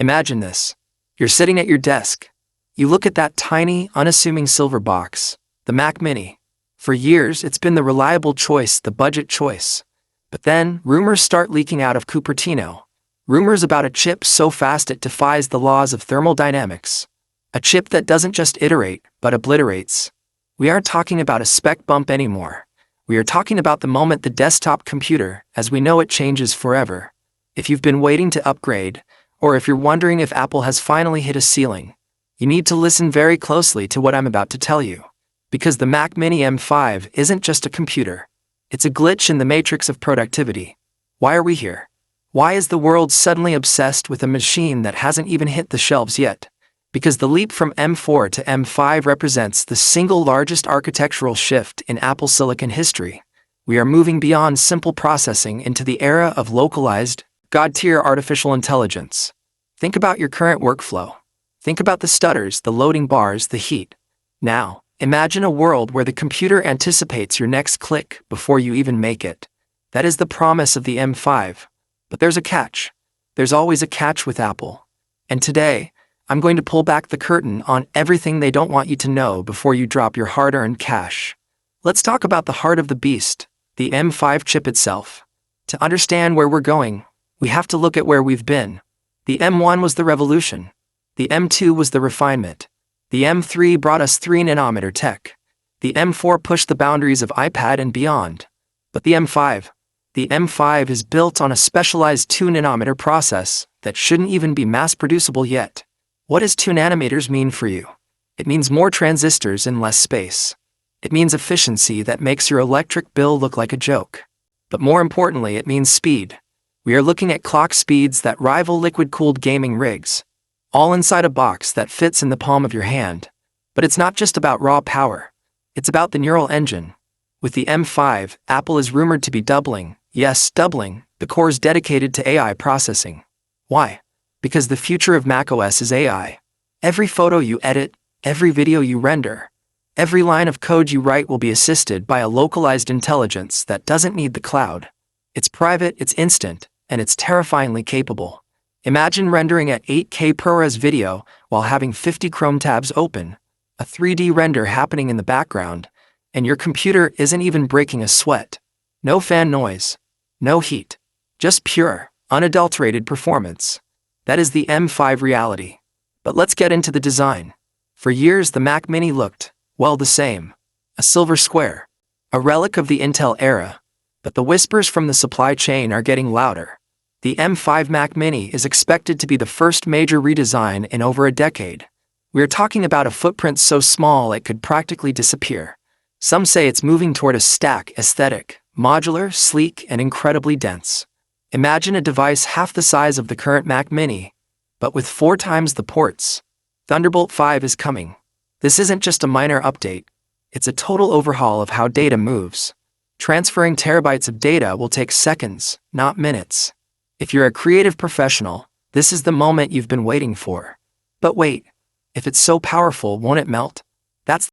Imagine this. You're sitting at your desk. You look at that tiny, unassuming silver box, the Mac Mini. For years, it's been the reliable choice, the budget choice. But then, rumors start leaking out of Cupertino. Rumors about a chip so fast it defies the laws of thermodynamics. A chip that doesn't just iterate, but obliterates. We aren't talking about a spec bump anymore. We are talking about the moment the desktop computer, as we know it, changes forever. If you've been waiting to upgrade, or if you're wondering if Apple has finally hit a ceiling, you need to listen very closely to what I'm about to tell you. Because the Mac Mini M5 isn't just a computer. It's a glitch in the matrix of productivity. Why are we here? Why is the world suddenly obsessed with a machine that hasn't even hit the shelves yet? Because the leap from M4 to M5 represents the single largest architectural shift in Apple Silicon history. We are moving beyond simple processing into the era of localized, God-tier artificial intelligence. Think about your current workflow. Think about the stutters, the loading bars, the heat. Now, imagine a world where the computer anticipates your next click before you even make it. That is the promise of the M5. But there's a catch. There's always a catch with Apple. And today, I'm going to pull back the curtain on everything they don't want you to know before you drop your hard-earned cash. Let's talk about the heart of the beast, the M5 chip itself. To understand where we're going, we have to look at where we've been. The M1 was the revolution. The M2 was the refinement. The M3 brought us 3nm tech. The M4 pushed the boundaries of iPad and beyond. But the M5 is built on a specialized 2nm process that shouldn't even be mass-producible yet. What does 2nm mean for you? It means more transistors in less space. It means efficiency that makes your electric bill look like a joke. But more importantly, it means speed. We are looking at clock speeds that rival liquid-cooled gaming rigs, all inside a box that fits in the palm of your hand. But it's not just about raw power. It's about the neural engine. With the M5, Apple is rumored to be doubling, yes, doubling, the cores dedicated to AI processing. Why? Because the future of macOS is AI. Every photo you edit, every video you render, every line of code you write will be assisted by a localized intelligence that doesn't need the cloud. It's private, it's instant, and it's terrifyingly capable. Imagine rendering at 8K ProRes video while having 50 Chrome tabs open, a 3D render happening in the background, and your computer isn't even breaking a sweat. No fan noise, no heat, just pure, unadulterated performance. That is the M5 reality. But let's get into the design. For years, the Mac Mini looked, well, the same. A silver square. A relic of the Intel era. But the whispers from the supply chain are getting louder. The M5 Mac Mini is expected to be the first major redesign in over a decade. We are talking about a footprint so small it could practically disappear. Some say it's moving toward a stack aesthetic, modular, sleek, and incredibly dense. Imagine a device half the size of the current Mac Mini, but with 4 times the ports. Thunderbolt 5 is coming. This isn't just a minor update. It's a total overhaul of how data moves. Transferring terabytes of data will take seconds, not minutes. If you're a creative professional, this is the moment you've been waiting for. But wait, if it's so powerful, won't it melt?